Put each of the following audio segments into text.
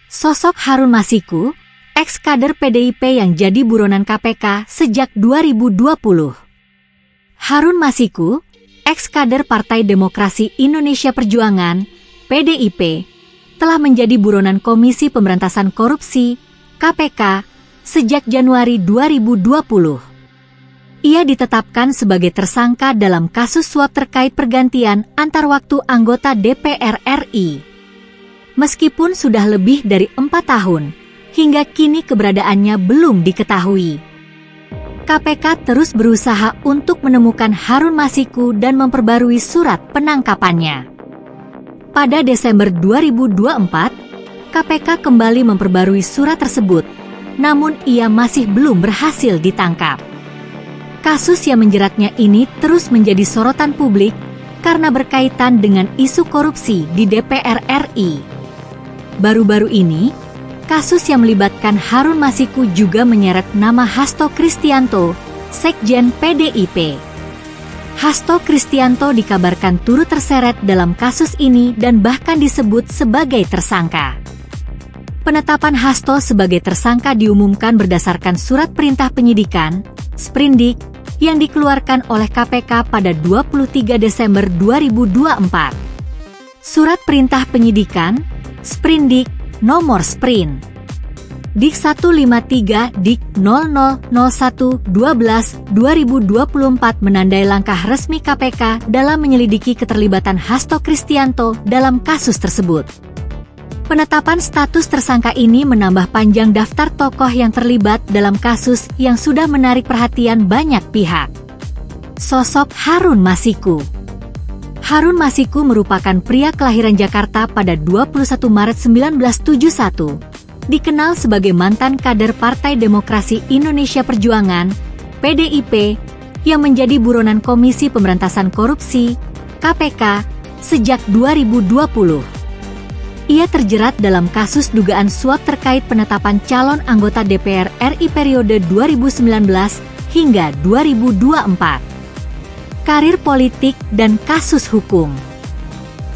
Sosok Harun Masiku, ex-kader PDIP yang jadi buronan KPK sejak 2020. Harun Masiku, ex-kader Partai Demokrasi Indonesia Perjuangan, PDIP, telah menjadi buronan Komisi Pemberantasan Korupsi, KPK, sejak Januari 2020. Ia ditetapkan sebagai tersangka dalam kasus suap terkait pergantian antar waktu anggota DPR RI. Meskipun sudah lebih dari 4 tahun, hingga kini keberadaannya belum diketahui. KPK terus berusaha untuk menemukan Harun Masiku dan memperbarui surat penangkapannya. Pada Desember 2024, KPK kembali memperbarui surat tersebut, namun ia masih belum berhasil ditangkap. Kasus yang menjeratnya ini terus menjadi sorotan publik karena berkaitan dengan isu korupsi di DPR RI. Baru-baru ini, kasus yang melibatkan Harun Masiku juga menyeret nama Hasto Kristianto, Sekjen PDIP. Hasto Kristianto dikabarkan turut terseret dalam kasus ini dan bahkan disebut sebagai tersangka. Penetapan Hasto sebagai tersangka diumumkan berdasarkan surat perintah penyidikan, Sprindik, yang dikeluarkan oleh KPK pada 23 Desember 2024. Surat perintah penyidikan, Sprindik, nomor Sprint Dik 153 Dik 0001-12-2024 menandai langkah resmi KPK dalam menyelidiki keterlibatan Hasto Kristianto dalam kasus tersebut. Penetapan status tersangka ini menambah panjang daftar tokoh yang terlibat dalam kasus yang sudah menarik perhatian banyak pihak. Sosok Harun Masiku. Harun Masiku merupakan pria kelahiran Jakarta pada 21 Maret 1971, dikenal sebagai mantan kader Partai Demokrasi Indonesia Perjuangan, PDIP, yang menjadi buronan Komisi Pemberantasan Korupsi, KPK, sejak 2020. Ia terjerat dalam kasus dugaan suap terkait penetapan calon anggota DPR RI periode 2019 hingga 2024. Karir politik dan kasus hukum.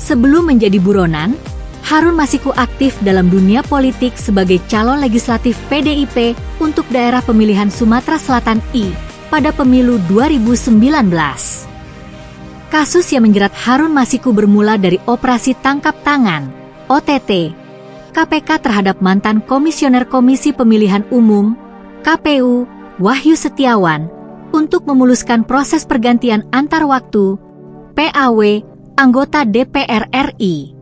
Sebelum menjadi buronan, Harun Masiku aktif dalam dunia politik sebagai calon legislatif PDIP untuk daerah pemilihan Sumatera Selatan I pada pemilu 2019. Kasus yang menjerat Harun Masiku bermula dari operasi tangkap tangan, OTT, KPK terhadap mantan Komisioner Komisi Pemilihan Umum, KPU, Wahyu Setiawan, untuk memuluskan proses pergantian antar waktu, PAW, anggota DPR RI.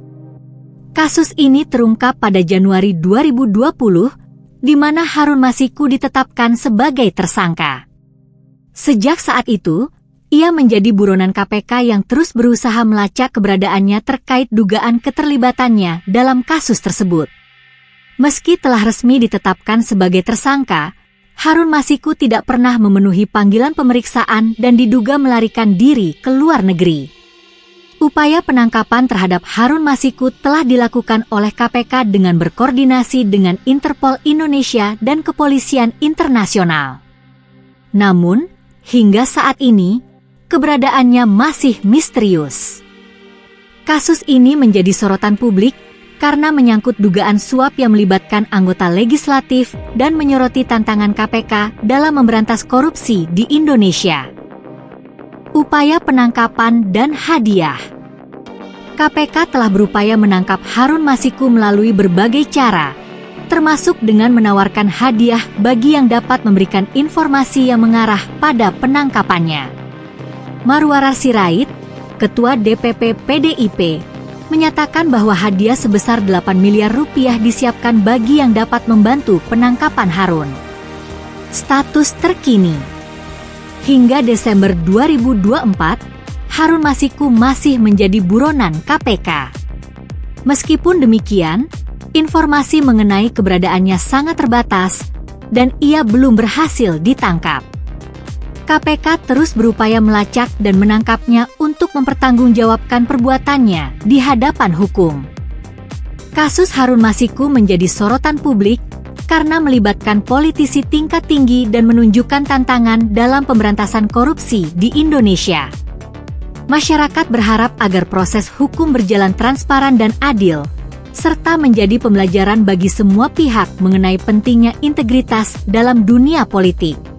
Kasus ini terungkap pada Januari 2020, di mana Harun Masiku ditetapkan sebagai tersangka. Sejak saat itu, ia menjadi buronan KPK yang terus berusaha melacak keberadaannya terkait dugaan keterlibatannya dalam kasus tersebut. Meski telah resmi ditetapkan sebagai tersangka, Harun Masiku tidak pernah memenuhi panggilan pemeriksaan dan diduga melarikan diri ke luar negeri. Upaya penangkapan terhadap Harun Masiku telah dilakukan oleh KPK dengan berkoordinasi dengan Interpol Indonesia dan Kepolisian Internasional. Namun, hingga saat ini, keberadaannya masih misterius. Kasus ini menjadi sorotan publik karena menyangkut dugaan suap yang melibatkan anggota legislatif dan menyoroti tantangan KPK dalam memberantas korupsi di Indonesia. Upaya penangkapan dan hadiah. KPK telah berupaya menangkap Harun Masiku melalui berbagai cara, termasuk dengan menawarkan hadiah bagi yang dapat memberikan informasi yang mengarah pada penangkapannya. Marwarar Sirait, Ketua DPP PDIP, menyatakan bahwa hadiah sebesar 8 miliar rupiah disiapkan bagi yang dapat membantu penangkapan Harun. Status terkini. Hingga Desember 2024, Harun Masiku masih menjadi buronan KPK. Meskipun demikian, informasi mengenai keberadaannya sangat terbatas dan ia belum berhasil ditangkap. KPK terus berupaya melacak dan menangkapnya untuk mempertanggungjawabkan perbuatannya di hadapan hukum. Kasus Harun Masiku menjadi sorotan publik karena melibatkan politisi tingkat tinggi dan menunjukkan tantangan dalam pemberantasan korupsi di Indonesia. Masyarakat berharap agar proses hukum berjalan transparan dan adil, serta menjadi pembelajaran bagi semua pihak mengenai pentingnya integritas dalam dunia politik.